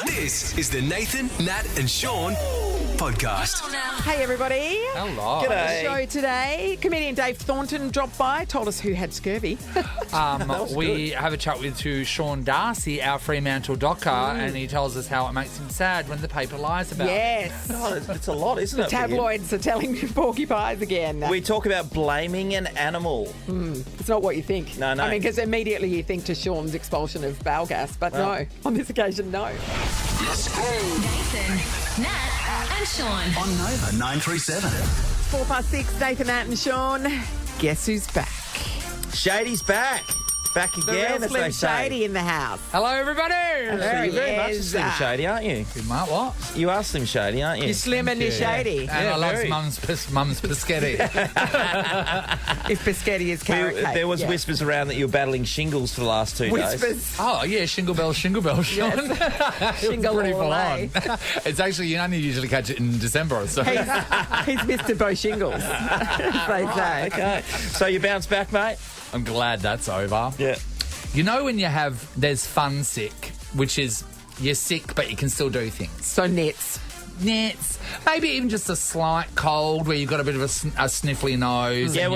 This is the Nathan, Nat and Sean podcast. Hey everybody. Hello. On the show today, comedian Dave Thornton dropped by, told us who had scurvy. We have a chat with Sean Darcy, our Fremantle docker, and he tells us how it makes him sad when the paper lies about him. Yes. God, it's a lot, isn't it? Tabloids are telling porcupines again. We talk about blaming an animal. It's not what you think. No. I mean, because immediately you think to Sean's expulsion of bowel gas, but no. On this occasion, no. Nathan, Nat and Sean. On Nova 937. 6:04, Nathan, Nat and Sean. Guess who's back? Shady's back. Back The again, real as Slim they say. Shady in the house. Hello, everybody. There You're he very much a is. Slim Shady, aren't you? You might what? You are Slim Shady, aren't you? You're slim and you're shady. And I love very. mum's biscotti. If biscotti is carrot cake. There was yeah. whispers around that you were battling shingles for the last 2 days. Whispers. Oh, yeah, Shingle Bells, Sean. Shingle Pretty all full the on. way. It's actually, you only usually catch it in December, so. He's Mr. Bo Shingles, as they say. Okay. So you bounce back, mate? I'm glad that's over. Yeah. You know when there's fun sick, which is you're sick but you can still do things. So nets. Maybe even just a slight cold where you've got a bit of a sniffly nose. Yeah,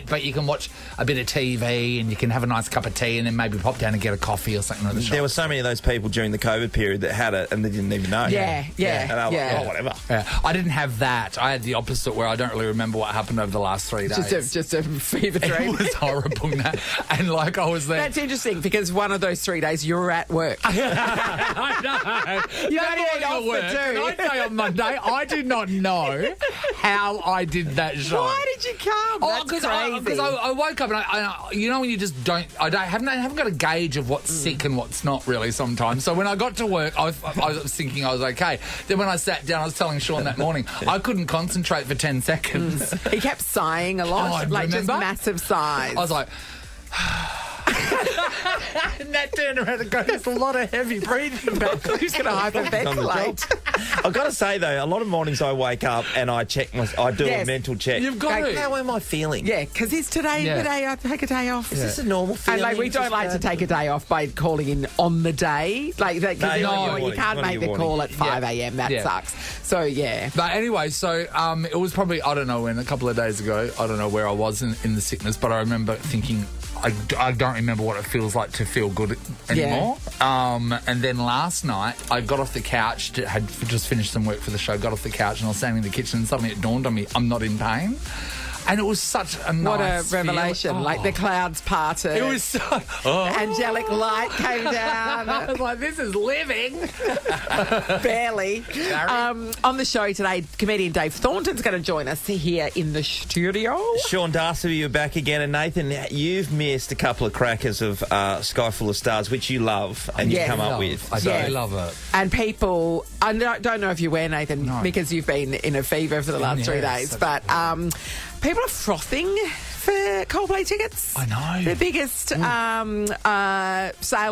but you can watch a bit of TV and you can have a nice cup of tea and then maybe pop down and get a coffee or something at the shop. There were so many of those people during the COVID period that had it and they didn't even know. Yeah. And they were like, oh, whatever. Yeah, I didn't have that. I had the opposite where I don't really remember what happened over the last 3 days. Just a fever It dream. was horrible. And like I was there. That's interesting because one of those 3 days you were at work. I know. You That only had morning off at for work, two. and I say on Monday, I do not know how I did that show. Why did you come? That's Because crazy. I woke up and I you know when you just haven't got a gauge of what's sick and what's not really sometimes. So when I got to work, I was thinking I was okay. Then when I sat down, I was telling Sean that morning, I couldn't concentrate for 10 seconds. He kept sighing a lot, Oh, like just remember? massive sighs. I was like... and that turned around and goes, there's a lot of heavy breathing back. Who's going to hyperventilate? I've got to say, though, a lot of mornings I wake up and I do Yes. a mental check. You've got to. How am I feeling? Yeah, because it's today the day I take a day off. Is this a normal feeling? And like we don't like to take a day off by calling in on the day, like that. No, Because no, you can't what are make you the call at 5 a.m. That Yeah. sucks. So yeah. But anyway, so it was probably, I don't know when, a couple of days ago, I don't know where I was in the sickness, but I remember thinking, I don't remember what it feels like to feel good anymore. And then last night, I got off the couch, had just finished some work for the show, got off the couch and I was standing in the kitchen and suddenly it dawned on me, I'm not in pain. And it was such a What nice a revelation. feeling. Like the clouds parted. It was so... Angelic light came I down. was like, this is living. Barely. On the show today, comedian Dave Thornton's going to join us here in the studio. Sean Darcy, you're back again. And Nathan, you've missed a couple of crackers of Sky Full of Stars, which you love and you Yes. come up with. I Yeah. do love it. And people, I don't know if you were, Nathan, No. because you've been in a fever for the last 3 Yes, days, that's but people are frothing for Coldplay tickets. I know. The biggest sale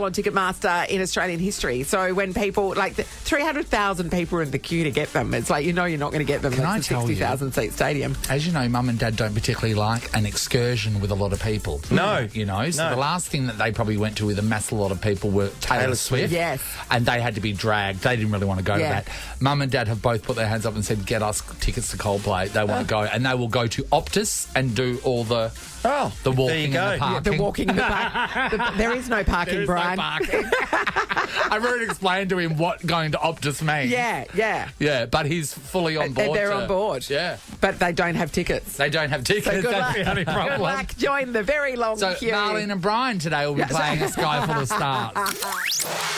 on Ticketmaster in Australian history. So when people, 300,000 people are in the queue to get them, it's like, you're not going to get them. Can I It's a tell you? 60,000 seat stadium. As you know, Mum and Dad don't particularly like an excursion with a lot of people. No. You know, so No. the last thing that they probably went to with a mass lot of people were Taylor Swift. Yes. And they had to be dragged. They didn't really want to go Yeah. to that. Mum and Dad have both put their hands up and said, get us tickets to Coldplay. They want to go. And they will go to Optus and do all the Oh, the walking there you and go. the parking. The walking in the park. There is no parking, There is Brian. no parking. I've already explained to him what going to Optus means. Yeah. Yeah, but he's fully on board. They're on board. Yeah. But they don't have tickets. They don't have tickets. So good That's luck. the only problem. Good luck. Join the very long So queue. Marlene and Brian today will be playing A Sky Full of Stars.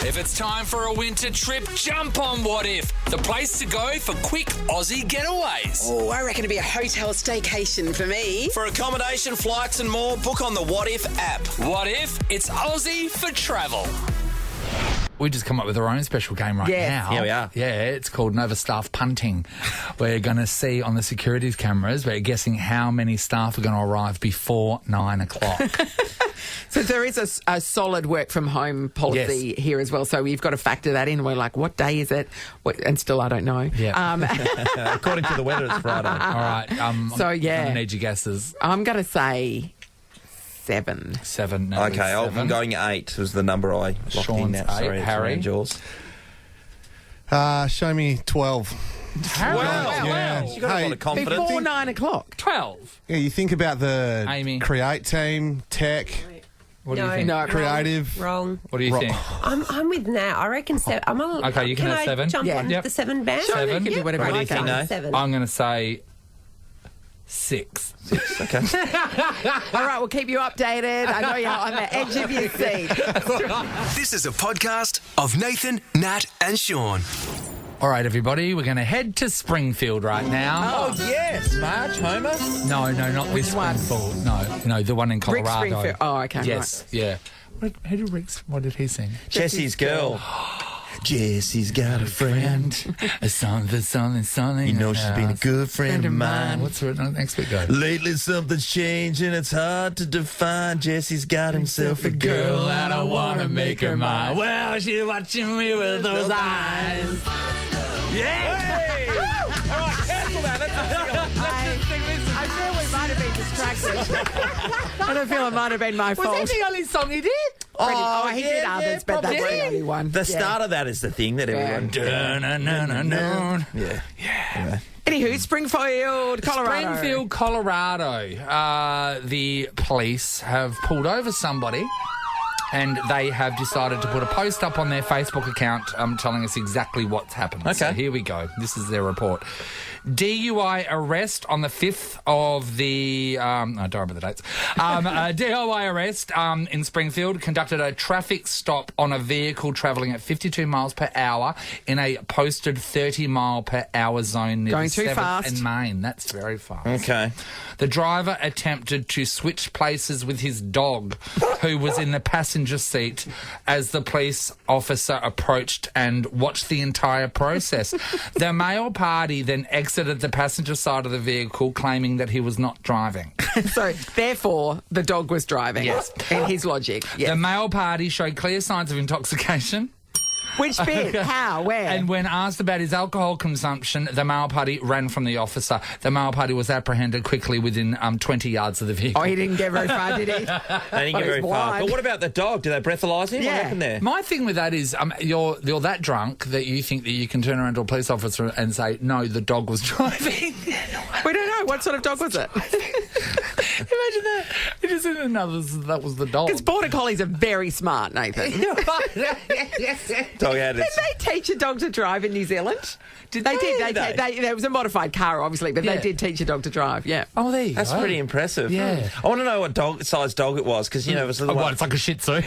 If it's time for a winter trip, jump on What If, the place to go for quick Aussie getaways. Oh, I reckon it'd be a hotel staycation for me. For accommodation, flights and more, book on the What If app. What If? It's Aussie for travel. We just come up with our own special game right Yes. now. Here we are. Yeah, it's called Nova Staff Punting. We're going to see on the security cameras, we're guessing how many staff are going to arrive before 9 o'clock. So there is a solid work from home policy here as well. So you've got to factor that in. We're like, what day is it? And still, I don't know. Yeah. According to the weather, it's Friday. All right. So, yeah. I'm going to need your guesses. I'm going to say 7. 7. No, Okay, it's 7. I'm going 8 was the number I locked Sean's in now. 8. Sorry, Harry? Jaws. Show me 12. Wow. You got a lot of confidence. Before 9 o'clock. 12. Yeah, you think about the Amy. create team, tech, What do you think? No, creative. Wrong. What do you think? I'm with Nat. I reckon 7. Okay, you can have 7. Jump on Yep. the 7 band? Sure, you can do whatever What do you you think, can. Nate? 7. I'm going to say 6. Okay. All right, we'll keep you updated. I know you're on the edge of your seat. This is a podcast of Nathan, Nat, and Sean. All right, everybody, we're going to head to Springfield right now. Oh, yes. Marge, Homer. No, not this one? Springfield. No, the one in Rick Colorado. Springfield. Oh, okay. Yes, yeah. What did he sing? Jesse's girl. Jesse's got a friend. Something. You know she's been a good friend of mine. What's the next bit go? Lately something's changing, it's hard to define. Jesse's got himself a girl and I want to make her mine. Well, she's watching me with those eyes. Yeah! Hey! All right, cancel that. I feel we might have been distracted. I don't feel it might have been my fault. Was that the only song he did? He did others, but that's the only one. The start of that is the thing that everyone... Yeah. Anywho, Springfield, Colorado. Springfield, Colorado. The police have pulled over somebody and they have decided to put a post up on their Facebook account telling us exactly what's happened. Okay. So here we go. This is their report. DUI arrest on the 5th of the... I don't remember the dates. DUI arrest in Springfield conducted a traffic stop on a vehicle travelling at 52 miles per hour in a posted 30 mile per hour zone near Going the too 7th fast. and Main. That's very fast. Okay. The driver attempted to switch places with his dog, who was in the passenger seat, as the police officer approached and watched the entire process. The male party then exited the passenger side of the vehicle, claiming that he was not driving. So, therefore, the dog was driving. Yes. In his logic. Yes. The male party showed clear signs of intoxication. Which bit? How? Where? And when asked about his alcohol consumption, the male party ran from the officer. The male party was apprehended quickly within 20 yards of the vehicle. Oh, he didn't get very far, did he? They didn't Well, get very he's far. blind. But what about the dog? Did they breathalyse him? Yeah. What happened there? My thing with that is you're that drunk that you think that you can turn around to a police officer and say, no, the dog was driving. We don't know. What sort of dog was it? Imagine that. It is in another. That was the dog. Because Border Collies are very smart, Nathan. Dog had Did its... they teach a dog to drive in New Zealand? Did They they? did. It was a modified car, obviously, but Yeah. they did teach a dog to drive, yeah. Oh, there you That's go. pretty impressive. Yeah. I want to know what size dog it was, because, you know, it was a Oh, little what, it's like a Shih Tzu.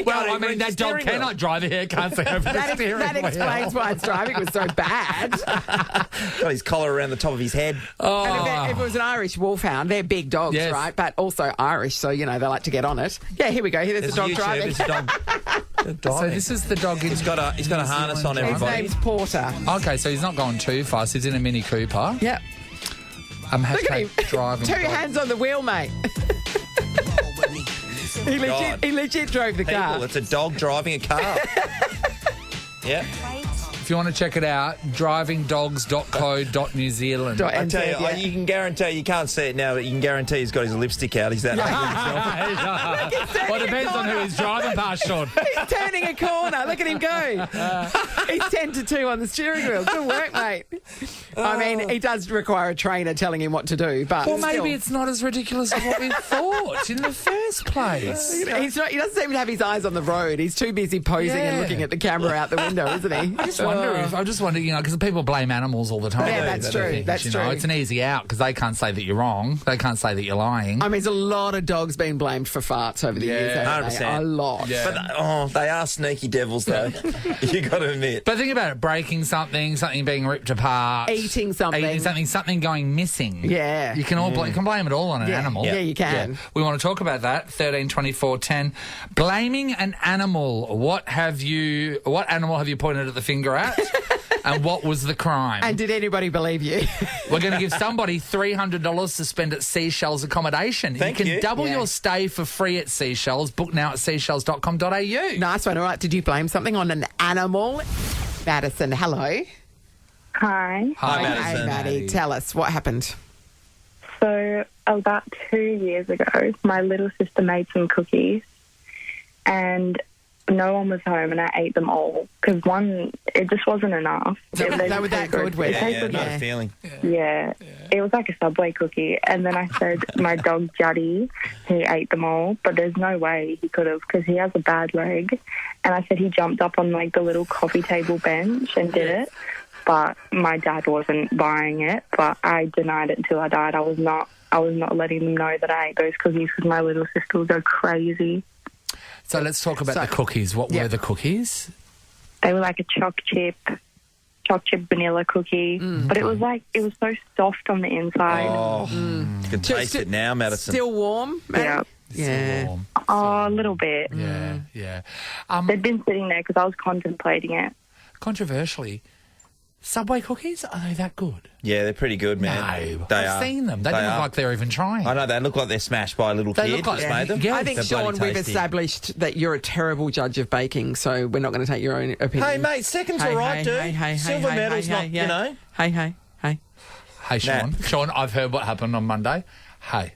Well, I mean, that dog cannot drive it here. Can't see over the That steering explains why its driving was so bad. Got his collar around the top of his head. And if it was an Irish wolfhound, they're big dogs, Yes. right? But also Irish, so, you know, they like to get on it. Yeah, here we go. Here's There's a dog YouTube, driving. there's a dog. So this is the dog. He's got a harness on His everybody. name's Porter. Okay, so he's not going too fast. He's in a Mini Cooper. Yep. Look Look at him. driving. Two dog. hands on the wheel, mate. He legit drove the car. People, it's a dog driving a car. Yep. If you want to check it out, drivingdogs.co.new Zealand. I tell you, you can guarantee, you can't see it now, but you can guarantee he's got his lipstick out. He's that Well, it depends on who he's driving past, Sean. He's turning a corner. Look at him go. He's 10-2 on the steering wheel. Good work, mate. I mean, he does require a trainer telling him what to do, but Well, still. maybe it's not as ridiculous as what we thought in the first place. He doesn't seem to have his eyes on the road. He's too busy posing and Yeah. looking at the camera out the window, isn't he? I just wonder, you know, because people blame animals all the time. Yeah, that's true. That's you know, true. It's an easy out because they can't say that you're wrong. They can't say that you're lying. I mean, there's a lot of dogs being blamed for farts over the years. haven't they? 100%. A lot. Yeah. But they are sneaky devils, though. You got to admit. But think about it: breaking something being ripped apart, Eating something. something going missing. Yeah. you can you can blame it all on an animal. Yeah, you can. We want to talk about that. 13, 24, 10. Blaming an animal. What animal have you pointed at the finger at? And what was the crime? And did anybody believe you? We're going to give somebody $300 to spend at Seashells accommodation. Thank you can you. double Yeah. your stay for free at Seashells. Book now at seashells.com.au. Nice one. All right. Did you blame something on an animal? Madison, hello. Hi. Hi, Hey, Maddie. Tell us what happened. So about 2 years ago, my little sister made some cookies, and no one was home and I ate them all because one, it just wasn't enough. They were that good with it. No feeling. Yeah, it was like a Subway cookie. And then I said my dog Juddy, he ate them all, but there's no way he could have because he has a bad leg. And I said he jumped up on like the little coffee table bench and did it. But my dad wasn't buying it, but I denied it until I died. I was not letting them know that I ate those cookies because my little sister would go crazy. So let's talk about the cookies. What were the cookies? They were like a choc chip vanilla cookie, but it was so soft on the inside. Oh, you can taste it now, Madison. Still warm? Yeah. Yeah. Warm. Oh, a little bit. Yeah. They'd been sitting there because I was contemplating it. Controversially, Subway cookies, are they that good? Yeah, they're pretty good, man. No, They I've are. seen them. They don't look like they're even trying. I know, they look like they're smashed by a little They kid look like- that's made them. Yeah. I think, They're bloody Sean, we've tasty. established that you're a terrible judge of baking, so we're not going to take your own opinion. Hey, mate, second's all right, dude. Silver medal's not, you know. Hey. Hey, Sean. Sean, I've heard what happened on Monday. Hey.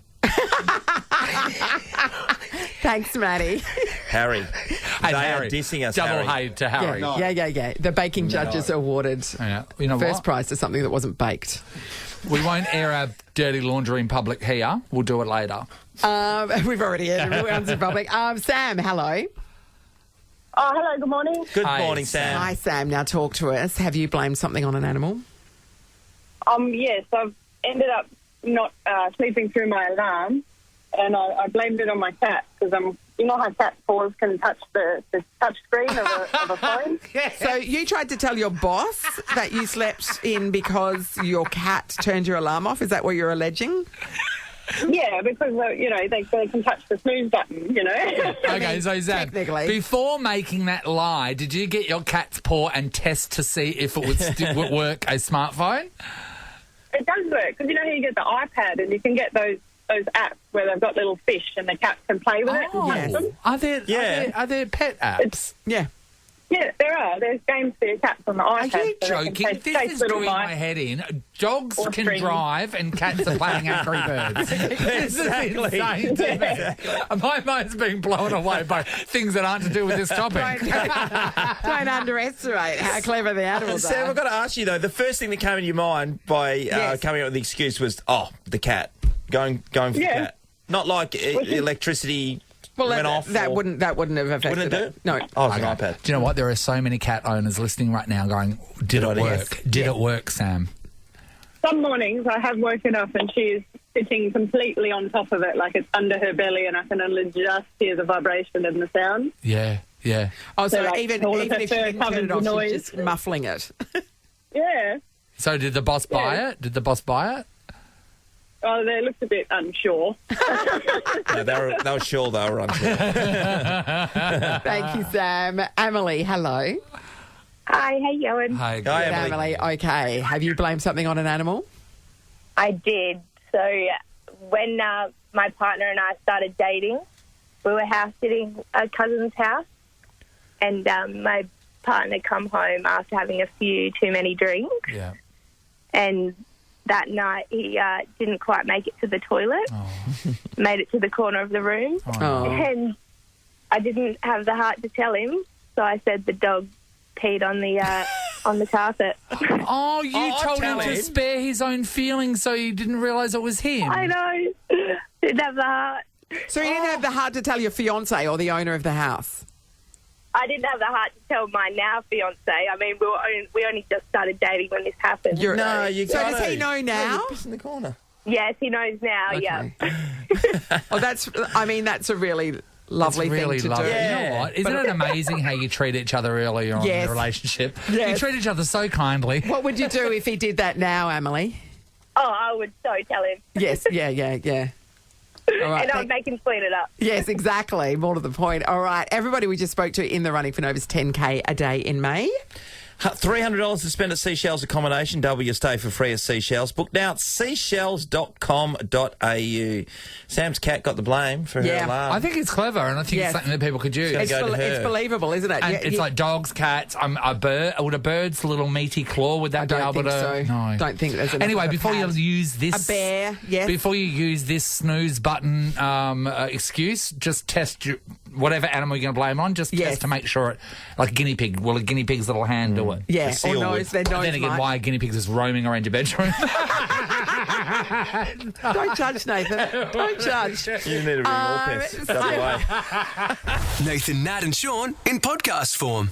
Thanks, Maddie. Harry. Hey, They Harry. are dissing us, Double Harry. hey to Harry. Yeah. The baking judges awarded Yeah. You know first what? prize to something that wasn't baked. We won't air our dirty laundry in public here. We'll do it later. We've already aired it once in public. Sam, hello. Oh, hello, good morning. Good Hey, morning, Sam. Hi, Sam. Now talk to us. Have you blamed something on an animal? Yes, I've ended up not sleeping through my alarm, and I blamed it on my cat because you know how cat paws can touch the touch screen of a phone? So you tried to tell your boss that you slept in because your cat turned your alarm off? Is that what you're alleging? Yeah, because, they can touch the snooze button, Okay, so Zab, technically. before making that lie, did you get your cat's paw and test to see if it would work a smartphone? It does work, because how you get the iPad and you can get those apps where they've got little fish and the cat can play with it and touch them. Are there pet apps? Yeah. Yeah, there are. There's games for your cats on the iPad. Are you so they can joking? chase This is little doing my mice. head in. Dogs Or can string. drive and cats are playing Angry Birds. This is insane to me. My mind's being blown away by things that aren't to do with this topic. Don't underestimate how clever the animals Sam, are. I've got to ask you, though, the first thing that came into your mind by Yes. coming up with the excuse was, the cat. Going for the cat. Not like electricity went off. that or- wouldn't have affected Wouldn't it do it? No. Oh, it's an iPad. Do you know what? There are so many cat owners listening right now going, did it idea. work? Did it work, Sam? Some mornings I have woken up and she is sitting completely on top of it, like it's under her belly, and I can only just hear the vibration and the sound. Yeah. Oh, so So, like, even all of her if she fur didn't turn covers it the off, noise. she's just muffling it. Yeah. So did the boss buy it? Did the boss buy it? Oh, they looked a bit unsure. No, they were sure they were unsure. Thank you, Sam. Emily, hello. Hi, how you going? Hey, Hi, Good, Emily. Emily. Okay. Have you blamed something on an animal? I did. So when my partner and I started dating, we were house sitting at a cousin's house, and my partner come home after having a few too many drinks, Yeah. and that night he didn't quite make it to the toilet, made it to the corner of the room, Oh. and I didn't have the heart to tell him, so I said the dog peed on the carpet. Oh, you told him tell to him. spare his own feelings so he didn't realise it was him. I know. Didn't have the heart. So you didn't have the heart to tell your fiancé or the owner of the house? I didn't have the heart to tell my now fiance. I mean, we only just started dating when this happened. You're- No, you So got does he know now? in the corner. Yes, he knows now. Yeah. Oh, that's a really lovely It's really thing to lovely. do. You know what? Isn't it amazing how you treat each other earlier on in Yes. the relationship? Yes. You treat each other so kindly. What would you do if he did that now, Emily? Oh, I would so tell him. Yes, yeah. All right. And I'd make him clean it up. Yes, exactly. More to the point. All right. Everybody we just spoke to in the running for Nova's 10K a day in May. $300 to spend at Seashells accommodation. Double your stay for free at Seashells. Book now at seashells.com.au. Sam's cat got the blame for her alarm. I think it's clever, and I think Yes. it's something that people could use. It's gonna go to her. It's believable, isn't it? And Yeah, it's like dogs, cats, a bird. Would a bird's little meaty claw, would that I be don't able think to? so. No. Don't think there's enough Anyway, of a before you pad. use this... A bear, yes. Before you use this snooze button excuse, just test whatever animal you're going to blame on, just test to make sure like a guinea pig. Will a guinea pig's little hand do it? Yeah, or nose, their nose. Then again, why are guinea pigs just roaming around your bedroom? Don't judge, Nathan. Don't judge. You need to ring Morpeth. WA. Nathan, Nat and Sean in podcast form.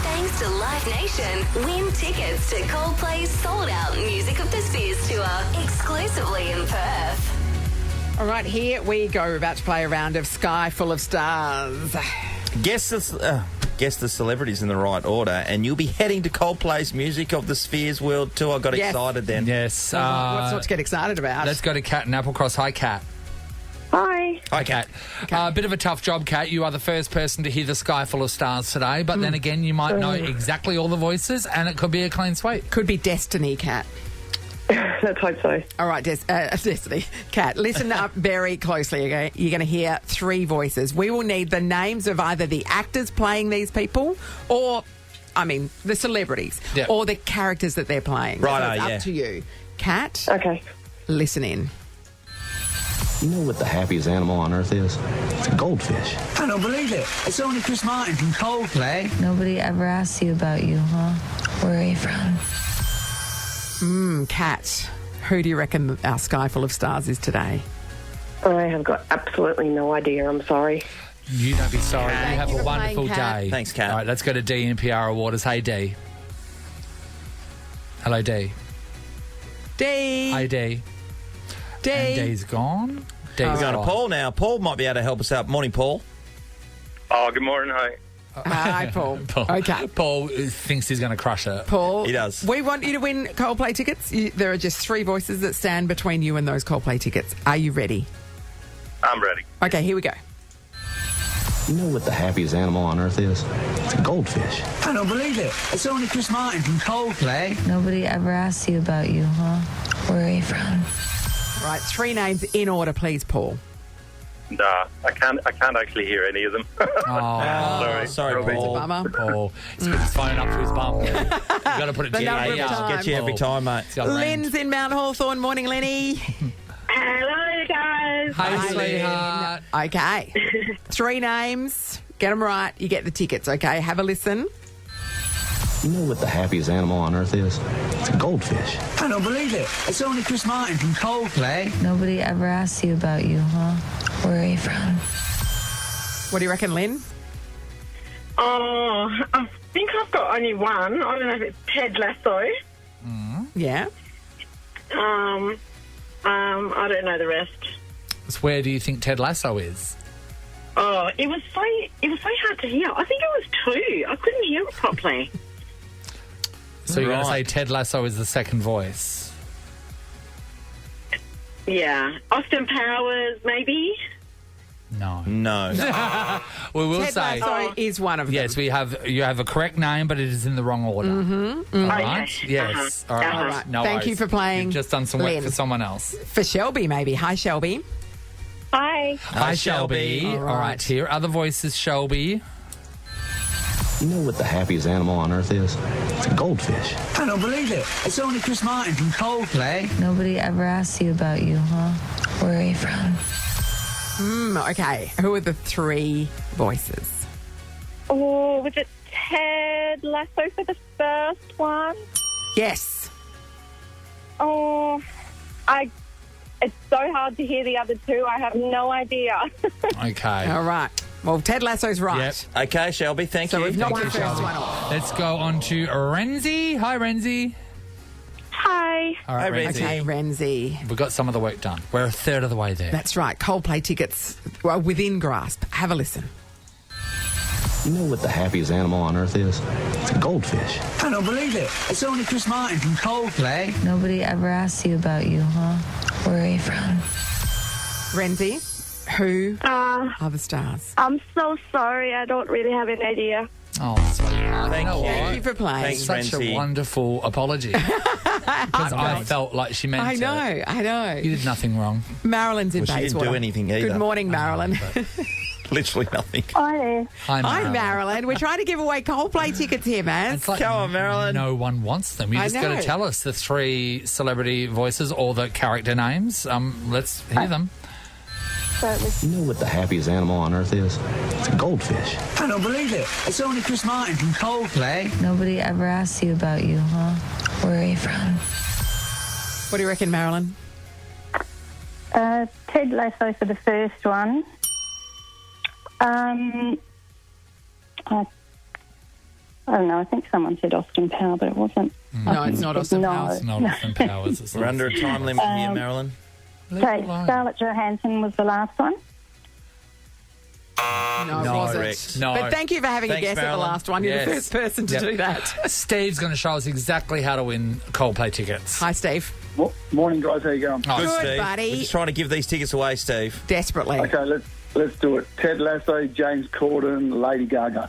Thanks to Live Nation, win tickets to Coldplay's sold-out Music of the Spheres tour exclusively in Perth. All right, here we go. We're about to play a round of Sky Full of Stars. Guess the celebrities in the right order, and you'll be heading to Coldplay's Music of the Spheres World Tour. I got excited then. Yes. What's not to get excited about? Let's go to Kat in Applecross. Hi, Kat. Hi. Hi, Kat. A bit of a tough job, Kat. You are the first person to hear the Sky Full of Stars today, but then again, you might know exactly all the voices, and it could be a clean sweep. Could be Destiny, Kat. Let's hope so. All right, Destiny. Kat, listen up very closely, okay? You're going to hear 3 voices. We will need the names of either the actors playing these people or, the celebrities or the characters that they're playing. Right, so it's up to you. Kat, Okay. listen in. You know what the happiest animal on earth is? It's a goldfish. I don't believe it. It's only Chris Martin from Coldplay. Nobody ever asked you about you, huh? Where are you from? Kat, who do you reckon our Sky Full of Stars is today? I have got absolutely no idea. I'm sorry. You don't be sorry. You have you a for wonderful playing, Kat. day. Thanks, Kat. All right, let's go to D in PR Waters. Hey, D. Hello, D. D. Hey, D. D. And D's gone. D's We're going to gone. Paul now. Paul might be able to help us out. Morning, Paul. Oh, good morning. Hi. Hi, Paul. Okay. Paul thinks he's going to crush it. Paul. He does. We want you to win Coldplay tickets. There are just 3 voices that stand between you and those Coldplay tickets. Are you ready? I'm ready. Okay, here we go. You know what the happiest animal on earth is? It's a goldfish. I don't believe it. It's only Chris Martin from Coldplay. Nobody ever asked you about you, huh? Where are you from? Right, 3 names in order, please, Paul. Nah, I can't actually hear any of them. Sorry, It's a Paul. bummer. Paul. He's put his phone up to his bum. You've got to put it The together. number of times. Get you every time, mate. Lynn's in Mount Hawthorn. Morning, Lenny. Hello, guys. Hi, sweetheart. Okay. 3 names. Get them right. You get the tickets, okay? Have a listen. You know what the happiest animal on earth is? It's a goldfish. I don't believe it. It's only Chris Martin from Coldplay. Nobody ever asked you about you, huh? Where are you from? What do you reckon, Lynn? Oh, I think I've got only one. I don't know if it's Ted Lasso. Yeah. I don't know the rest. So where do you think Ted Lasso is? Oh, it was so hard to hear. I think it was 2. I couldn't hear it properly. So you're going to say Right. Ted Lasso is the second voice? Yeah. Austin Powers, maybe? No. No. We will Ted say... Lasso is one of them. Yes, you have a correct name, but it is in the wrong order. All right? Okay. Yes. All right. All right. No Thank worries. you for playing, You've just done some work Lynn. for someone else. For Shelby, maybe. Hi, Shelby. Hi. Hi, Shelby. All right. All right, here. Other voices, Shelby. You know what the happiest animal on earth is? It's a goldfish. I don't believe it. It's only Chris Martin from Coldplay. Nobody ever asked you about you, huh? Where are you from? Okay. Who are the 3 voices? Oh, was it Ted Lasso for the first one? Yes. Oh, it's so hard to hear the other 2. I have no idea. Okay. All right. Well, Ted Lasso's right. Yep. Okay, Shelby, thank So you. we've knocked Thank the you, first Shelby. one off. Let's go on to Renzi. Hi, Renzi. Hi. All right, Hi, Renzi. Renzi. Okay, Renzi. We've got some of the work done. We're a third of the way there. That's right. Coldplay tickets are within grasp. Have a listen. You know what the happiest animal on earth is? It's a goldfish. I don't believe it. It's only Chris Martin from Coldplay. Nobody ever asked you about you, huh? Where are you from? Renzi, who are the stars? I'm so sorry. I don't really have an idea. Oh, sweetheart. Thank you. Thank you for playing. Thanks, Such Renzi. a wonderful apology. Because I felt like she meant it. I know. You did nothing wrong. Marilyn's in Well, she didn't Bayswater. do anything either. Good morning, Marilyn. Literally nothing. Hi there. Hi, Marilyn. We're trying to give away Coldplay tickets here, man. It's like Come on, Marilyn. no one wants them. You I just got know. to tell us the 3 celebrity voices or the character names. Let's hear them. You know what the happiest animal on earth is? It's a goldfish. I don't believe it. It's only Chris Martin from Coldplay. Nobody ever asks you about you, huh? Where are you from? What do you reckon, Marilyn? Ted Lasso for the first one. I don't know. I think someone said Austin Power, but it wasn't. No, it's not Austin Powers. It's not Austin Powers. It's We're under a time limit here, Marilyn. Okay, Scarlett Johansson was the last one. No, it wasn't. Correct. No. But thank you for having a Thanks, guess at the Marilyn. last one. You're the first person to do that. Steve's going to show us exactly how to win Coldplay tickets. Hi, Steve. Morning, guys. How you going? Good, Steve. buddy. We're just trying to give these tickets away, Steve. Desperately. Okay, let's do it. Ted Lasso, James Corden, Lady Gaga.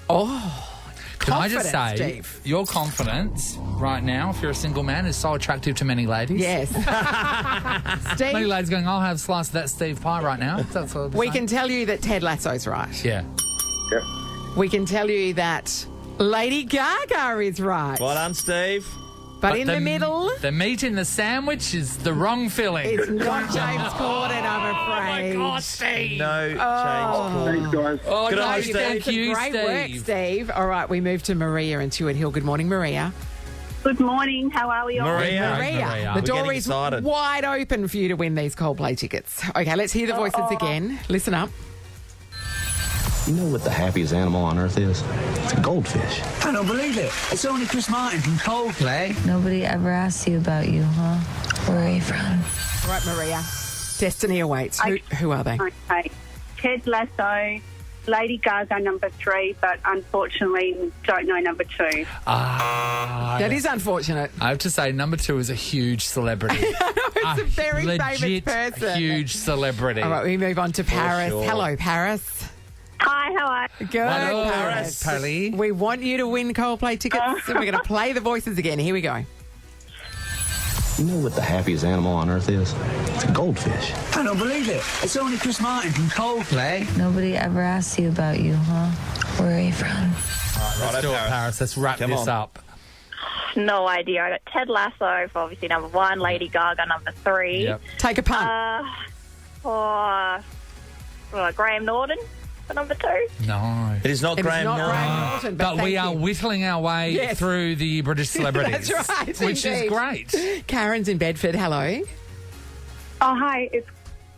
Oh, Can I just say, confident, Steve. your confidence right now, if you're a single man, is so attractive to many ladies. Yes. Many Steve, ladies going, I'll have a slice of that Steve pie right now. That's what we can tell you that Ted Lasso's right. Yeah. Yep. We can tell you that Lady Gaga is right. Well done, Steve. But in the middle, The meat in the sandwich is the wrong filling. it's not James Corden, I'm afraid. Oh, my God, Steve. No, James Thanks, guys. Oh, Good no, on you, You've thank done some you, great Steve. work, Steve. All right, we move to Maria in Tuart Hill. Good morning, Maria. Good morning. How are we all? Maria. Maria. The We're door getting is excited. wide open for you to win these Coldplay tickets. Okay, let's hear the voices again. Listen up. You know what the happiest animal on earth is? It's a goldfish. I don't believe it. It's only Chris Martin from Coldplay. Nobody ever asks you about you, huh? Where are you from? All right, Maria. Destiny awaits. Who are they? Okay. Ted Lasso, Lady Gaga number 3, but unfortunately don't know number 2. That is unfortunate. I have to say, number 2 is a huge celebrity. It's a very famous legit person. huge celebrity. All right, we move on to Paris. sure. Hello, Paris. Hi, how are you? Good, Hello, Paris. Pally. We want you to win Coldplay tickets. So we're going to play the voices again. Here we go. You know what the happiest animal on earth is? It's a goldfish. I don't believe it. It's only Chris Martin from Coldplay. Nobody ever asks you about you, huh? Where are you from? Let's do it, Paris. Let's wrap Come this on. up. No idea. I got Ted Lasso for obviously number 1, Lady Gaga number 3. Yep. Take a punt. Graham Norton for number 2. No. It is not It is Graham not Norton. Graham Norton, But we thank are you. whittling our way Yes. through the British celebrities. That's right, Which indeed. is great. Karen's in Bedford. Hello. Oh, hi, it's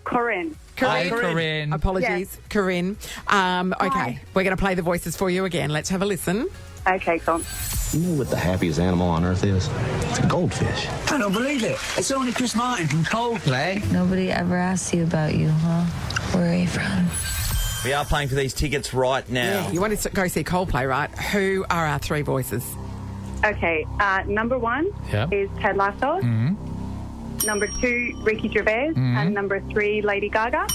Corinne. Hi, Corinne. Apologies, Corinne. Okay, we're going to play the voices for you again. Let's have a listen. Okay, come. You know what the happiest animal on earth is? It's a goldfish. I don't believe it. It's only Chris Martin from Coldplay. Nobody ever asks you about you, huh? Where are you from? We are playing for these tickets right now. You want to go see Coldplay, right? Who are our 3 voices? Okay, number 1 Yep. is Ted Lasso. Number 2, Ricky Gervais. And number 3, Lady Gaga.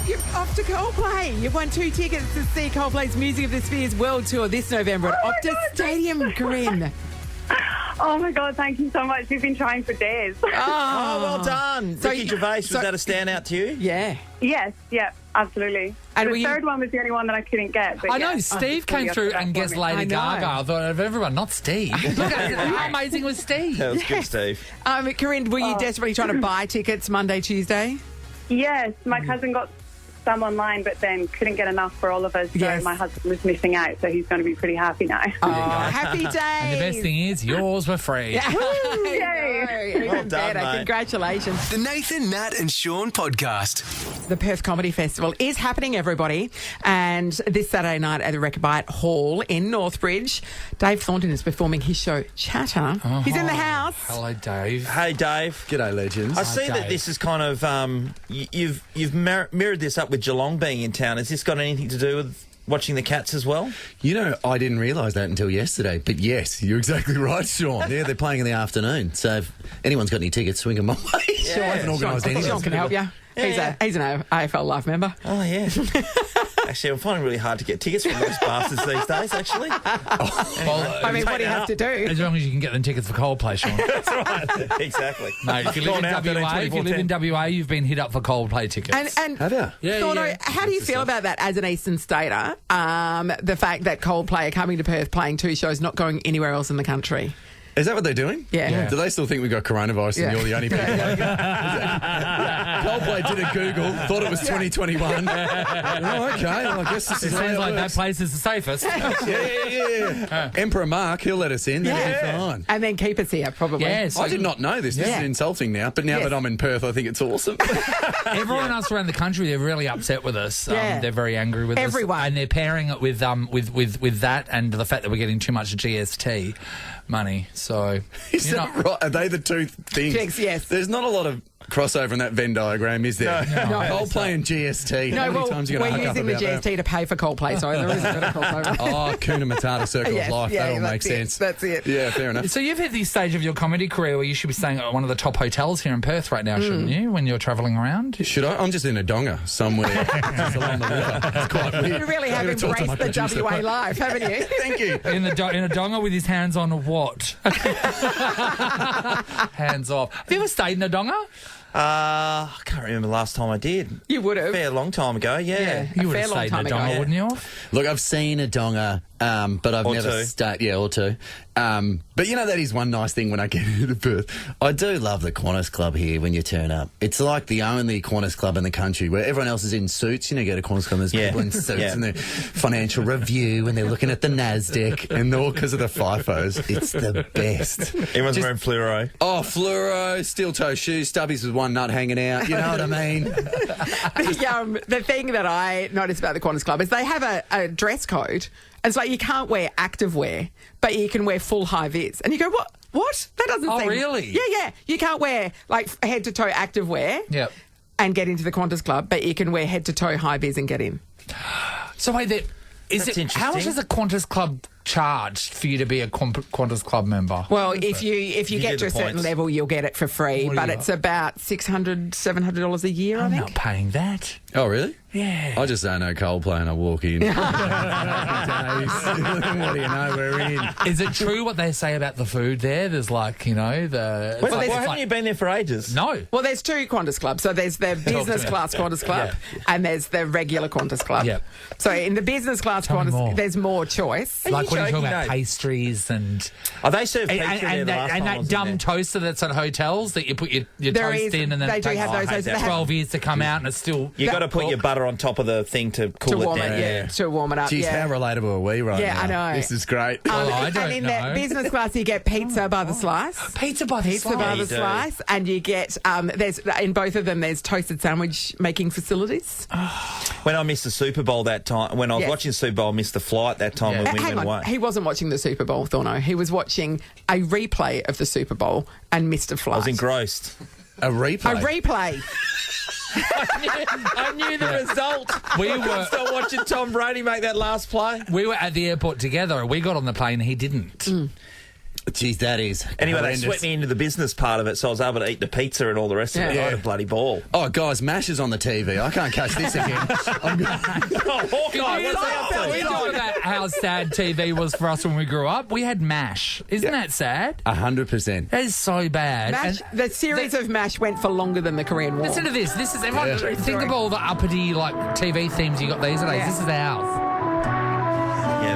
You're off to Coldplay. You've won 2 tickets to see Coldplay's Music of the Spheres World Tour this November at Optus Stadium, Corinne. Oh, my God, thank you so much. We've been trying for days. Oh, well done. So Ricky you- Gervais, was so- that a standout to you? Yeah. Yes, yeah, absolutely. And the were you- third one was the only one that I couldn't get. But I know, yeah, Steve I'm came up through for that and for guessed me. Lady I know. Gaga. I thought of everyone, not Steve. Look at how amazing was Steve? That was good, Steve. Corinne, were you desperately trying to buy tickets Monday, Tuesday? Yes, my cousin got some online, but then couldn't get enough for all of us. So Yes. my husband was missing out, so he's going to be pretty happy now. Oh, happy days. And the best thing is, yours were free. Yay. Even Well done, better. mate. Congratulations. The Nathan, Nat and Sean podcast. The Perth Comedy Festival is happening, everybody. And this Saturday night at the Rechabite Hall in Northbridge, Dave Thornton is performing his show Chatter. He's in the house. Hello, Dave. Hey, Dave. G'day, legends. I see that Dave. this is kind of you've mirrored this up with Geelong being in town. Has this got anything to do with watching the Cats as well? You know, I didn't realise that until yesterday. But yes, you're exactly right, Sean. Yeah, they're playing in the afternoon. So if anyone's got any tickets, swing them my way. I haven't organised anything. Sean can help you. He's an AFL Life member. Oh, yeah. Actually, I'm finding it really hard to get tickets from those bastards these days, actually. I mean, what do you have to do? As long as you can get them tickets for Coldplay, Sean. That's right. Exactly. Mate, if you live in WA, you've been hit up for Coldplay tickets. And Have you? Thorno, how do you feel about that as an Eastern Stater? The fact that Coldplay are coming to Perth, playing 2 shows, not going anywhere else in the country. Is that what they're doing? Yeah. Do they still think we got coronavirus and you're the only people? Coldplay did a Google, thought it was 2021. Oh, okay. Well, I guess this It is sounds how like it that works. place is the safest. Yeah. Emperor Mark, he'll let us in. That'll be fine. And then keep us here, probably. Yes. I did not know this. This is insulting now. But now that I'm in Perth, I think it's awesome. Everyone else around the country, they're really upset with us. Yeah. They're very angry with Everyone. us. And they're pairing it with that and the fact that we're getting too much GST money. So, Is that right? Are they the two things? Chicks, yes. There's not a lot of crossover in that Venn diagram, is there? No. Coldplay and GST. How many times are you going to we're hook up using the about GST to pay for Coldplay, so there is a bit of crossover. Oh, Kuna Matata Circle Yes, of Life. yeah, that all that's makes it, sense. that's it. Yeah, fair enough. So you've hit the stage of your comedy career where you should be staying at one of the top hotels here in Perth right now, shouldn't you, when you're travelling around? Should I? I'm just in a donga somewhere. Just along the river. It's quite weird. You really have I'm gonna talk to embraced my the producer. WA life, haven't you? Thank you. In a donga with his hands on what? Hands off. Have you ever stayed in a donga? I can't remember the last time I did. You would have. Fair long time ago, yeah. You a would fair have long stayed in time a ago. donga, wouldn't you? Look, I've seen a donga, but I've Or never two. stayed. Yeah, or two. But you know, that is one nice thing when I get into Perth. I do love the Qantas Club here when you turn up. It's like the only Qantas Club in the country where everyone else is in suits. You know, you go to Qantas Club, there's people in suits and they're financial review and they're looking at the NASDAQ and all because of the FIFOs. It's the best. Everyone's wearing fluoro. Oh, fluoro, steel toe shoes, stubbies with one nut hanging out. You know what I mean? The thing that I noticed about the Qantas Club is they have a dress code. And so you can't wear activewear, but you can wear full high-vis. And you go, what? What? That doesn't seem... Oh, really? Yeah. You can't wear, like, head-to-toe activewear and get into the Qantas Club, but you can wear head-to-toe high-vis and get in. So wait, how much does a Qantas Club charge for you to be a Qantas Club member? Well, if you get to a certain points. level, you'll get it for free, What do but you it's got? about $600, $700 a year, I I'm think. not paying that. Oh, really? Yeah. I just don't know Coldplay and I walk in. What do you know? We're in. Is it true what they say about the food there? There's like, you know, the... Well, haven't you been there for ages? No. Well, there's two Qantas Clubs. So there's the business class Qantas Club and there's the regular Qantas Club. Yep. So in the business class Tell me Qantas, more. there's more choice. Like, what are you talking joking, about? Dave? Pastries and... Oh, they serve pizza there the last time I that was in dumb there. toaster that's at hotels that you put your There toast is- in and then they it do takes have those. I hate They that. have 12 years to come out and it's still... You got to put your butter on top of the thing to to cool warm it down. it, to warm it up. Geez, how relatable are we right Yeah, now? I know. This is great. I don't and in know. the business class, you get pizza by the slice. Pizza by the Pizza slice. by the you do. slice, and you get there's in both of them there's toasted sandwich making facilities. When I missed the Super Bowl that time, when I was Yes. watching the Super Bowl, I missed the flight that time when we Hang went on, away. he wasn't watching the Super Bowl, Thorno. He was watching a replay of the Super Bowl and missed a I flight. was engrossed. A replay? A replay. I knew the result. We I were- couldn't stop watching Tom Brady make that last play. We were at the airport together. We got on the plane and he didn't. Geez, that is Anyway, they horrendous. swept me into the business part of it, so I was able to eat the pizza and all the rest of it. Yeah. I had a bloody ball. Oh, guys, MASH is on the TV. I can't catch this again. Oh, Hawkeye, what's that? We talk about how sad TV was for us when we grew up. We had MASH. Isn't that sad? 100%. That is so bad. MASH, And the series of MASH went for longer than the Korean War. listen to this. This is everyone. True Think story. of all the uppity like TV themes you got these days. Yeah. This is ours. Yeah,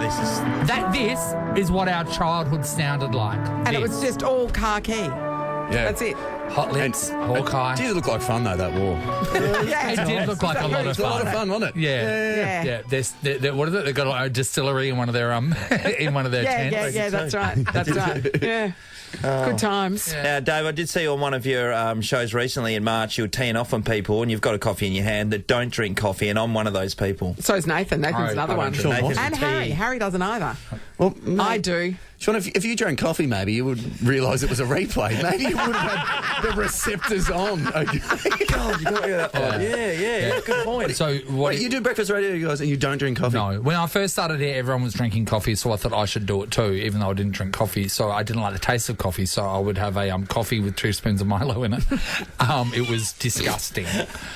This is what our childhood sounded like. And it was just all khaki. Yeah. That's it. Hot Lips, Hawkeye. Geez, it looked like fun, though, that war. Yeah, It did look like a lot of It's a lot of fun. fun, wasn't it? Yeah. Yeah. What is it? They got a distillery in one of their in one of their tents. Yeah, that's right. That's right. Yeah. Good times. Now, Dave, I did see on one of your shows recently in March, you were teeing off on people, and you've got a coffee in your hand that don't drink coffee, and I'm one of those people. So is Nathan. Nathan's another I one. don't drink Nathan's And a Harry. tea. Harry doesn't either. Well, I do. Sean, if you drank coffee, maybe you would realise it was a replay. Maybe you would have had the receptor's on. Okay. God, you got me that one. Yeah, good point. So Wait, you do breakfast radio, you guys, and you don't drink coffee? No. When I first started here, everyone was drinking coffee, so I thought I should do it too, even though I didn't drink coffee. So I didn't like the taste of coffee, so I would have a coffee with 2 spoons of Milo in it. It was disgusting.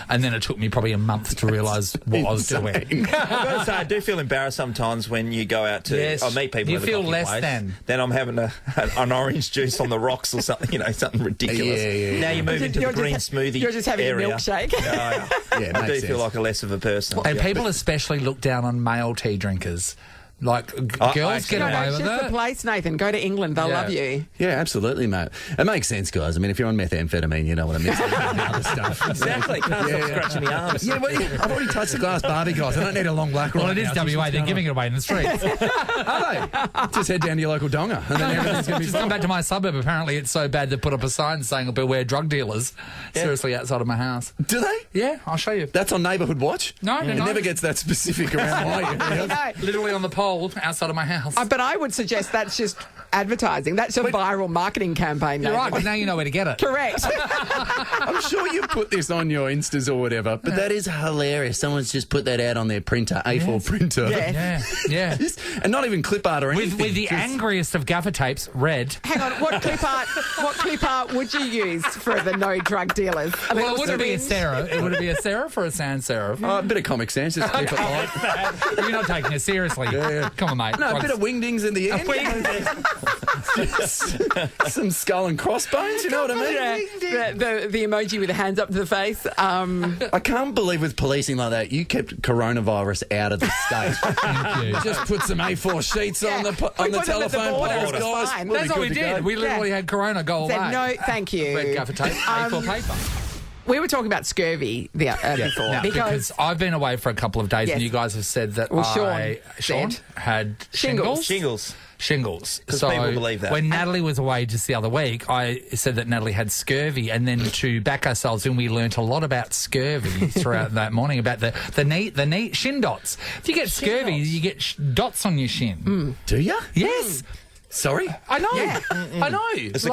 And then it took me probably a month to realise what I was doing. I've got to say, I do feel embarrassed sometimes when you go out to meet people. You at the feel coffee less place. than. Then I'm having an orange juice on the rocks or something, something ridiculous. Yeah. Now you move into the green smoothie You're just having area. a milkshake. Yeah, I do makes feel sense. like a less of a person. And people especially look down on male tea drinkers. Like, girls get away it's with just it. the place, Nathan. Go to England. They'll love you. Yeah, absolutely, mate. It makes sense, guys. I mean, if you're on methamphetamine, you don't want to miss any of the other stuff. Exactly. Can't stop scratching the arms. Yeah, well, I've already touched the glass Barbie, guys. I don't need a long black right Well, it is now. WA. They're giving it away in the streets. Are they? Just head down to your local donga, and then everything's going to be Just come back to my suburb. Apparently, it's so bad they put up a sign saying beware drug dealers. Seriously, outside of my house. Do they? Yeah, I'll show you. That's on Neighbourhood Watch? No, It never gets that specific around my area. Literally on the pole outside of my house. But I would suggest that's just advertising. That's a viral marketing campaign. You're Nathan. right, but now you know where to get it. Correct. I'm sure you put this on your Instas or whatever, but that is hilarious. Someone's just put that out on their printer, A4 printer. Yeah. And not even clip art or anything. With the angriest of gaffer tapes, red. Hang on, what clip art would you use for the no drug dealers? Well, it wouldn't be a serif. It would be a serif or a sans serif. A bit of Comic Sans, just clip it light. You're not taking it seriously. Come on, mate. No, a bit of wingdings in the end. Some skull and crossbones, you know what I mean? Yeah. The emoji with the hands up to the face. I can't believe with policing like that, you kept coronavirus out of the state. Thank you. Just put some A4 sheets on the put them at the telephone border, poles, it's guys. fine. We'll That's be what we good to did. go. We literally had Corona go away. Said no, thank you. Red gaffer tape, A4 paper. We were talking about scurvy before. Now, because I've been away for a couple of days and you guys have said that Sean had shingles. Because So people believe that. when Natalie was away just the other week, I said that Natalie had scurvy, and then to back ourselves in, we learnt a lot about scurvy throughout that morning about the knee shin dots. If you get scurvy, you get dots on your shin. Do you? Yes. Sorry? I know. Yeah. I know. It's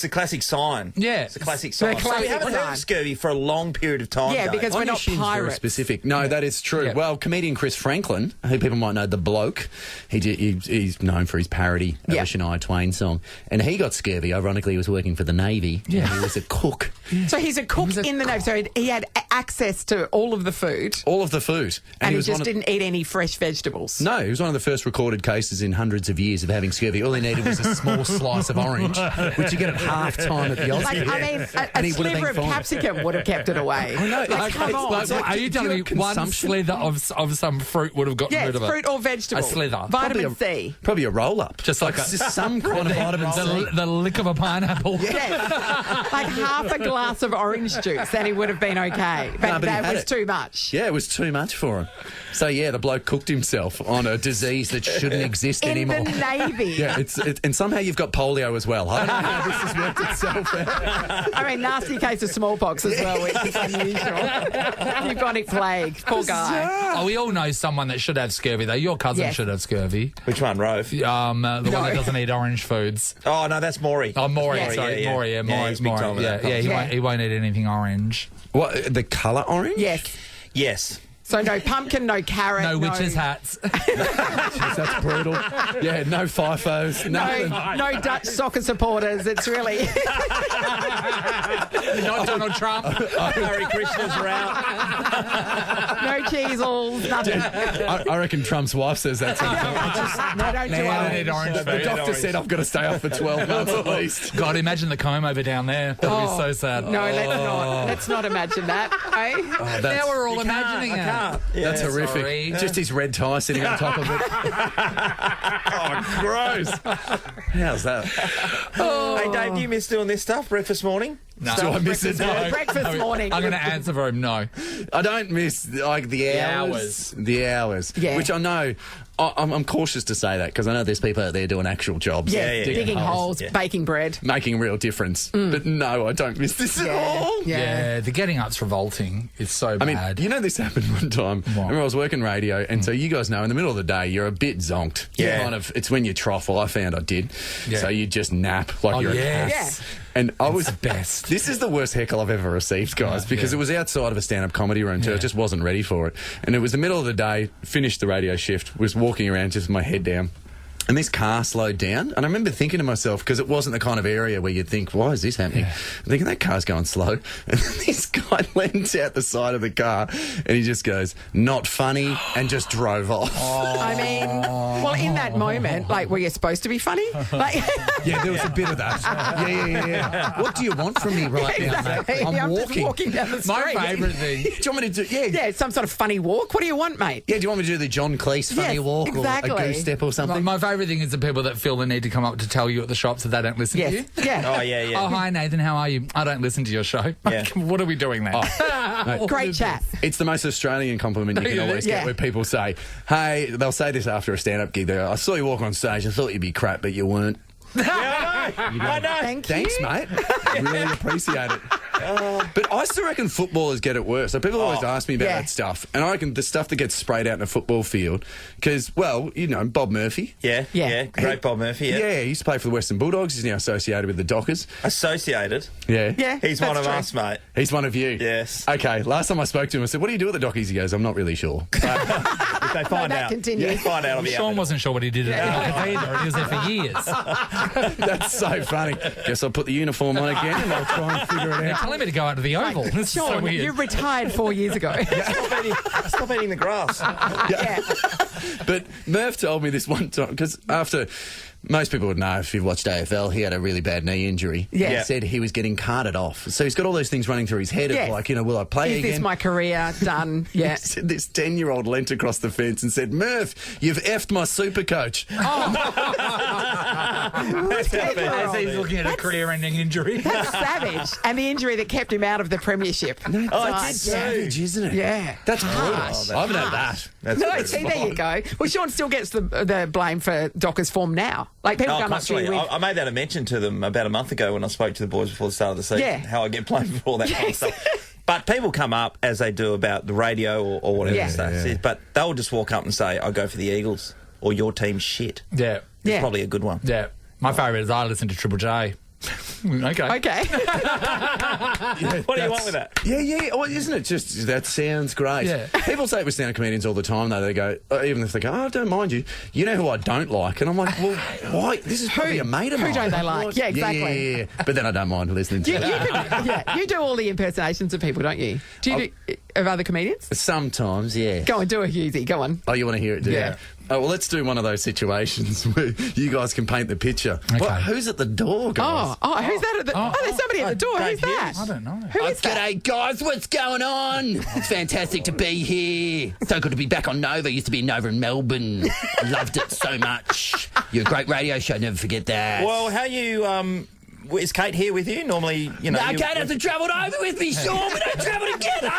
a classic sign. Yeah. It's a classic sign. It's a classic we haven't sign. heard of scurvy for a long period of time. Yeah, Dave. because On we're your not shins, very pirates. specific. No, that is true. Yeah. Well, comedian Chris Franklin, who people might know, the bloke, he's known for his parody of Yeah. a Shania Twain song, and he got scurvy. Ironically, he was working for the Navy. Yeah. And he was a cook. So he's a cook in the Navy. So he had access to all of the food. All of the food. And he was just one of- didn't eat any fresh vegetables. No, he was one of the first recorded cases in hundreds of years of having scurvy. All he needed was a small slice of orange, which you get at half time at the Aussie. Like, I mean, And a he would have sliver been of fine. capsicum would have kept it away. I know. Like, come on. Are you telling me one consumption? slither of some fruit would have gotten Yes, rid of it? fruit or vegetable. A slither. Vitamin C. Probably a roll-up. Just like just some kind of vitamin C. the lick of a pineapple. Yes. Like half a glass of orange juice, and he would have been okay. But, No, but he that had was it. too much. Yeah, it was too much for him. So, yeah, the bloke cooked himself on a disease that shouldn't exist In anymore. the Navy. Yeah, and somehow you've got polio as well. I don't know how this has worked itself out. I mean, nasty case of smallpox as well, which is unusual. Bubonic plague. Poor guy. Oh, we all know someone that should have scurvy, though. Your cousin Yes. should have scurvy. Which one, Rove? The one that doesn't eat orange foods. Oh, no, that's Maury. Oh, Maury, Yeah. sorry. Yeah. Maury, Yeah, Maury. he's big time with that. He won't eat anything orange. What, the colour orange? Yes. Yes. So no pumpkin, no carrot. No witches' hats. Jeez, that's brutal. Yeah, no FIFOs, nothing. No Dutch soccer supporters. It's really... Not Donald Trump. Hare Krishnas are out. no cheesels, nothing. I reckon Trump's wife says that sometimes. No, don't do I orange. need orange The food. doctor said I've got to stay off for 12 months at least. God, imagine the comb over down there. That would be so sad. No, let's not. Let's not imagine that. Eh? Now we're all imagining it. That's horrific. sorry. Just his red tie sitting on top of it. Oh, gross. How's that? Hey, Dave, do you miss doing this stuff, breakfast morning? No. Do I miss it? No. Breakfast morning. I'm going to answer for him, no. I don't miss like the hours. The hours. Yeah. Which I know. I'm cautious to say that because I know there's people out there doing actual jobs. Yeah, digging holes, baking bread. Making a real difference. But no, I don't miss this at all. Yeah, the getting up's revolting. It's so I mean, bad. you know, this happened one time. I remember I was working radio, and so you guys know, in the middle of the day, you're a bit zonked. Yeah. Kind of, it's when you trough. Well, I found I did. Yeah. So you just nap like you're a cat. Yeah. And I was the best. This is the worst heckle I've ever received, guys, because it was outside of a stand-up comedy room too. I just wasn't ready for it. And it was the middle of the day, finished the radio shift, was walking around just with my head down. And this car slowed down, and I remember thinking to myself, because it wasn't the kind of area where you'd think, why is this happening? I'm thinking, that car's going slow. And this guy leans out the side of the car, and he just goes, not funny, and just drove off. I mean, well, in that moment, like, were you supposed to be funny? Like, yeah, there was a bit of that. Yeah. What do you want from me right now, mate? I'm just walking down the street. My favourite thing. Do you want me to do... Yeah, some sort of funny walk. What do you want, mate? Yeah, do you want me to do the John Cleese funny walk exactly. or a goose step or something? My favourite thing is the people that feel the need to come up to tell you at the shops that they don't listen to you. Yeah. Oh, yeah. Oh, hi, Nathan, how are you? I don't listen to your show. Yeah. What are we doing then? Great chat. It's the most Australian compliment you can always get, where people say, hey, they'll say this after a stand-up gig. They go, I saw you walk on stage. I thought you'd be crap, but you weren't. I know. Thanks, mate. Really appreciate it. But I still reckon footballers get it worse. So people always ask me about that stuff. And I reckon the stuff that gets sprayed out in a football field, because, well, you know, Bob Murphy. Yeah. Great Bob Murphy, Yeah, he used to play for the Western Bulldogs. He's now associated with the Dockers. Associated? Yeah. He's one of us, mate. He's one of you? Yes. Okay, last time I spoke to him, I said, what do you do at the Dockies? He goes, I'm not really sure. If they find out. Continues. Find out, I'll be Sean wasn't sure what he did at the Dockers either, and he was there for years. That's so funny. Guess I'll put the uniform on again and I'll try and figure it out. They're telling me to go out to the Oval. This is so Sean, weird. you retired 4 years ago. Stop eating the grass. But Murph told me this one time, because after... Most people would know if you've watched AFL, he had a really bad knee injury. Yeah. He said he was getting carted off. So he's got all those things running through his head of like, you know, will I play again? Is this my career? Done. Yeah. He said this 10-year-old leant across the fence and said, Murph, you've effed my super coach. As he's looking at a career-ending injury. That's savage. And the injury that kept him out of the premiership. It's savage, isn't it? Yeah. That's harsh. brutal. I haven't had that. There you go. Well, Sean still gets the blame for Docker's form now. Like, people come up to you with... I made that a mention to them about a month ago when I spoke to the boys before the start of the season, how I get blamed for all that kind of stuff. But people come up, as they do about the radio or whatever stuff, but they'll just walk up and say, I go for the Eagles, or your team's shit. Yeah. It's probably a good one. Yeah. My favourite is I listen to Triple J. Okay. What do you want with that? Yeah. Oh, isn't it just, that sounds great. Yeah. People say it with stand-up comedians all the time, though. They go, even if they go, I don't mind you. You know who I don't like? And I'm like, well, why? This is probably a mate of mine. Who don't they like? Yeah, exactly. Yeah. But then I don't mind listening to it. You do all the impersonations of people, don't you? Do you do of other comedians? Sometimes, yeah. Go on, do a Hughesy. Go on. Oh, you want to hear it, do you? Yeah. Oh, well, let's do one of those situations where you guys can paint the picture. Okay. What, who's at the door, guys? Who's that at the... Oh, there's somebody at the door. Who's that? I don't know. Who is that? G'day, guys. What's going on? It's fantastic to be here. So good to be back on Nova. Used to be Nova in Melbourne. Loved it so much. You're a great radio show. Never forget that. Well, how you... is Kate here with you? Normally, you know... No, Kate hasn't travelled over with me, Sean. We don't travel together.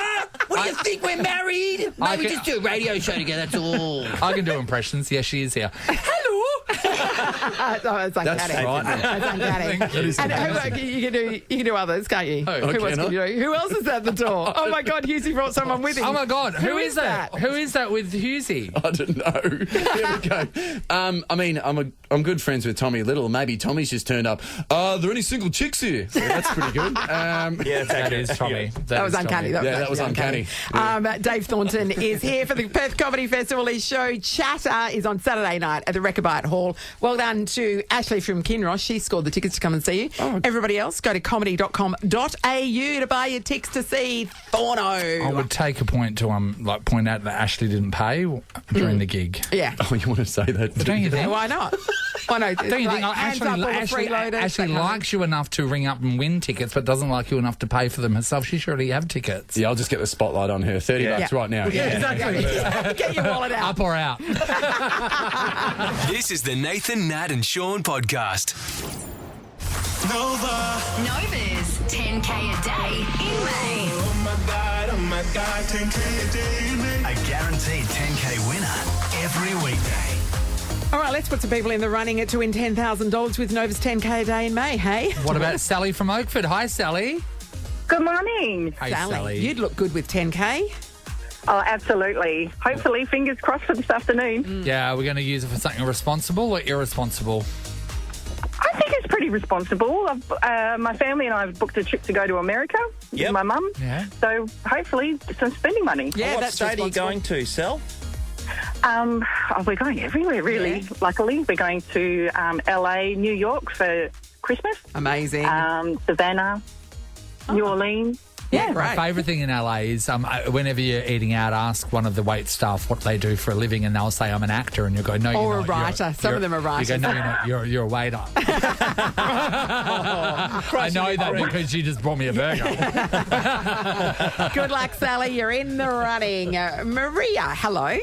What do you think? We're married? Maybe we just do a radio show together, that's all. I can do impressions. Yes, she is here. Hello! That's uncanny. That's frightening. That's uncanny. And you can do others, can't you? Oh, who else can I? can you do? Who else is at the door? Oh my God, Hughesy brought someone with him. Oh my God, who is that? Who is that with Hughesy? I don't know. Here we go. I mean, I'm good friends with Tommy Little. Maybe Tommy's just turned up. Are there any single chicks here? So that's pretty good. That is Tommy. That was uncanny. That was uncanny. Dave Thornton is here for the Perth Comedy Festival. His show Chatter is on Saturday night at the Rechabite Hall. Well done to Ashley from Kinross. She scored the tickets to come and see you. Everybody else, go to comedy.com.au to buy your tickets to see Thorno. I would take a point to point out that Ashley didn't pay during the gig. Yeah. Oh, you want to say that? But don't you think? Why not? Why not? Don't you think Ashley likes you enough to ring up and win tickets, but doesn't like you enough to pay for them herself? She surely have tickets. Yeah, I'll just get the spotlight on her. $30 right now. Yeah, exactly. Get your wallet out. Up or out. This is the Nathan, Nat and Sean podcast. Nova's 10K a day in May. Oh my God, 10K a day in May. A guaranteed 10K winner every weekday. All right, let's put some people in the running to win $10,000 with Nova's 10K a day in May, hey? What about Sally from Oakford? Hi, Sally. Good morning. Hey, Sally. You'd look good with 10K. Oh, absolutely. Hopefully, fingers crossed for this afternoon. Yeah, we're going to use it for something responsible or irresponsible? I think it's pretty responsible. My family and I have booked a trip to go to America with my mum. Yeah. So hopefully some spending money. Yeah, what that's state are you going to, Sel? We're going everywhere, really. Yeah. Luckily, we're going to LA, New York for Christmas. Amazing. Savannah, New Orleans. Yeah, My favourite thing in LA is whenever you're eating out, ask one of the wait staff what they do for a living, and they'll say, I'm an actor, and you go, no, Or you're a not. writer. Some of them are writers. You go, no, you're not. You're a waiter. I know that because she just brought me a burger. Good luck, Sally. You're in the running. Maria, hello.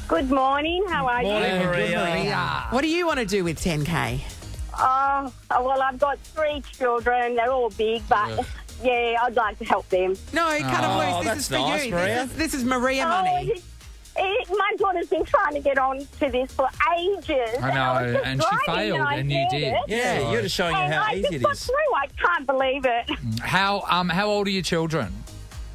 Good morning. How are you? Maria. What do you want to do with 10K? Well, I've got 3 children. They're all big, but yeah, I'd like to help them. No, cut them loose. This is for nice, you. Maria. This is Maria money. My daughter's been trying to get on to this for ages. I know, and she failed, and you did. Yeah, you're just showing her how easy it got is. through. I can't believe it. How old are your children?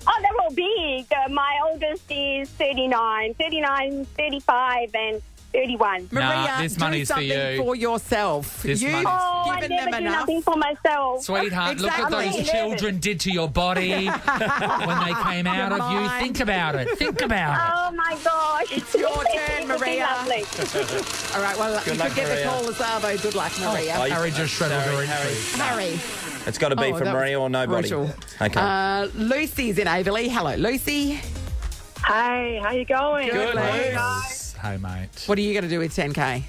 Oh, they're all big. My oldest is 39, 35, and 31. Maria, this do money's for something you. for yourself. This You've money's- Oh, I given never them do enough. nothing for myself. Sweetheart, look at Exactly. those children did to your body when they came out of you. mind. Think about it. Think about it. Oh, my gosh. It's your turn, It would be Maria. lovely. All right, well, you luck, could get the Maria. call as well, though. Good luck, Maria. Harry just shredded her Harry. Harry. It's got to be Oh, for that was Maria or nobody. brutal. Okay. Lucy's in Averley. Hello, Lucy. Hey, how you going? Good, Luce. Luce. Hey, mate. What are you going to do with 10K?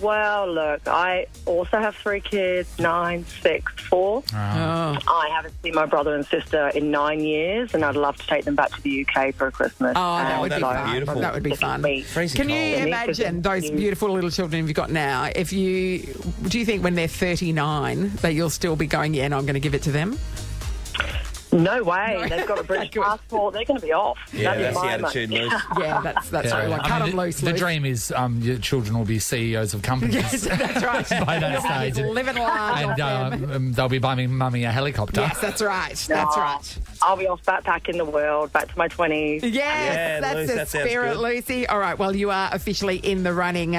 Well, look, I also have 3 kids, 9, 6, 4. Oh. I haven't seen my brother and sister in 9 years, and I'd love to take them back to the UK for Christmas. Oh, that would be that'd be fun. beautiful. That would be fun. Freezing Can you cold. imagine those beautiful little children you've got now? Do you think when they're 39 that you'll still be going, yeah, no, I'm going to give it to them? No way. They've got a British passport. They're going to be off. Yeah, That'd be that's the my attitude, money. Luce. Yeah, that's right. Like, cut them loose, The Luce. dream is your children will be CEOs of companies. Yes, that's right. By that You'll be stage. living large And off them. they'll be buying mummy a helicopter. Yes, that's right. That's right. I'll be off backpacking the world, back to my 20s. Yes, Yeah, that's Luce, the that sounds spirit, good. Lucy. All right, well, you are officially in the running.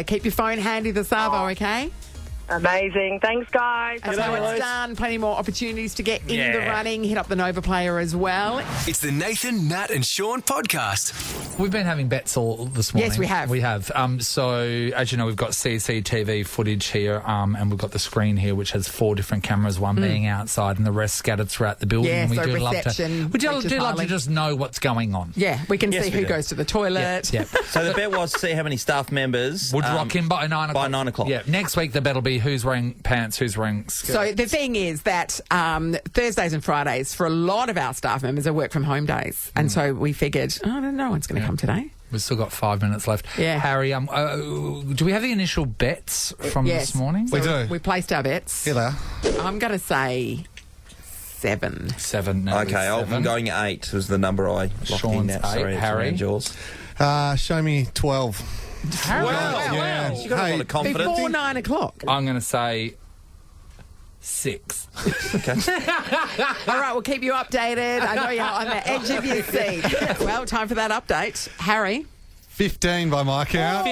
Keep your phone handy this Savo, okay? Amazing. Thanks, guys. That's how it's done. Plenty more opportunities to get in the Yeah. running. Hit up the Nova player as well. It's the Nathan, Nat and Sean podcast. We've been having bets all this morning. Yes, we have. We have. So, as you know, we've got CCTV footage here, and we've got the screen here, which has 4 different cameras, one being outside and the rest scattered throughout the building. Yeah, and we so do love to. reception We do features love highly. to just know what's going on. Yeah, we can Yes, see we who do. goes to the toilet. Yeah. So the bet was to see how many staff members Would rock in by 9 o'clock. By 9 o'clock. Yeah. Next week, the bet will be who's wearing pants, who's wearing skirts. So the thing is that Thursdays and Fridays for a lot of our staff members are work from home days, and so we figured, no one's going to come today. We've still got 5 minutes left. Yeah. Harry, do we have the initial bets from Yes. this morning? So We do. We placed our bets. Here they are. I'm going to say 7. 7. No, Okay, I'm 7. going 8 was the number I locked in. Sean's That. 8. Sorry, it's Harry? around yours. Show me 12. Harry. Yeah. You got a lot of confidence. Before 9 o'clock. I'm going to say 6. All right, we'll keep you updated. I know you're on the edge of your seat. Well, time for that update. Harry. 15 by my count.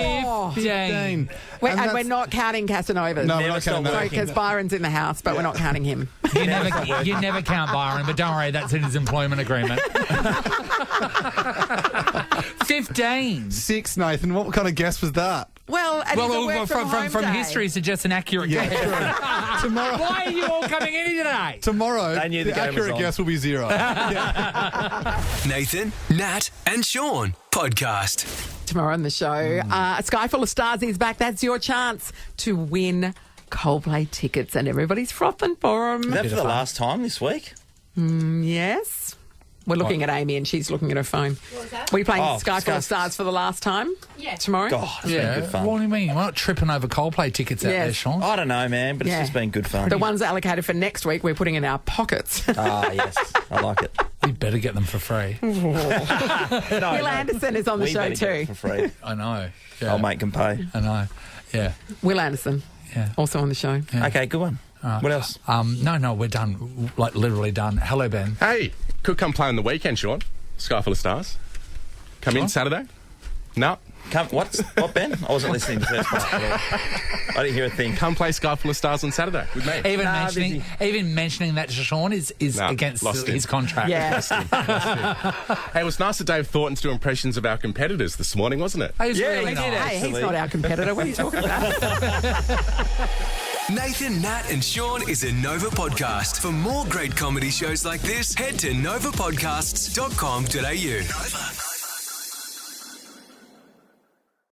15. And we're not counting Casanovas. No, we're not counting Sorry, that. because Byron's in the house, but we're not counting him. You never count Byron, but don't worry, that's in his employment agreement. 15. 6, Nathan. What kind of guess was that? Well, and it's a work from home from day. history suggests an accurate guess. Tomorrow. Why are you all coming in here today? Tomorrow, They knew the the game was accurate on. guess will be 0. Nathan, Nat and Sean podcast. Tomorrow on the show, A Sky Full of Stars is back. That's your chance to win Coldplay tickets, and everybody's frothing for them. Is that for the last time this week? Yes. We're looking at Amy and she's looking at her phone. Were you playing Sky Full of Stars for the last time? Yeah. Tomorrow? God, it's been good fun. What do you mean? We're not tripping over Coldplay tickets out Yes. there, Sean. I don't know, man, but it's just been good fun. The ones allocated for next week, we're putting in our pockets. Ah, yes. I like it. You better get them for free. Will Anderson is on the We show better get it too. for free. I know. Yeah. I'll make them pay. I know. Yeah. Will Anderson, Yeah. also on the show. Yeah. Okay, good one. What else? No, we're done. Like, literally done. Hello, Ben. Hey, could come play on the weekend, Sean. Sky Full of Stars. Come in Saturday. No. What, Ben? I wasn't listening to the first part at all. I didn't hear a thing. Come play Sky Full of Stars on Saturday with me. Even mentioning that to Sean is against his contract. Yeah. Hey, it was nice of Dave Thornton to do impressions of our competitors this morning, wasn't it? He did, Hey, he's not our competitor. What are you talking about? Nathan, Nat and Sean is a Nova podcast. For more great comedy shows like this, head to novapodcasts.com.au. Nova.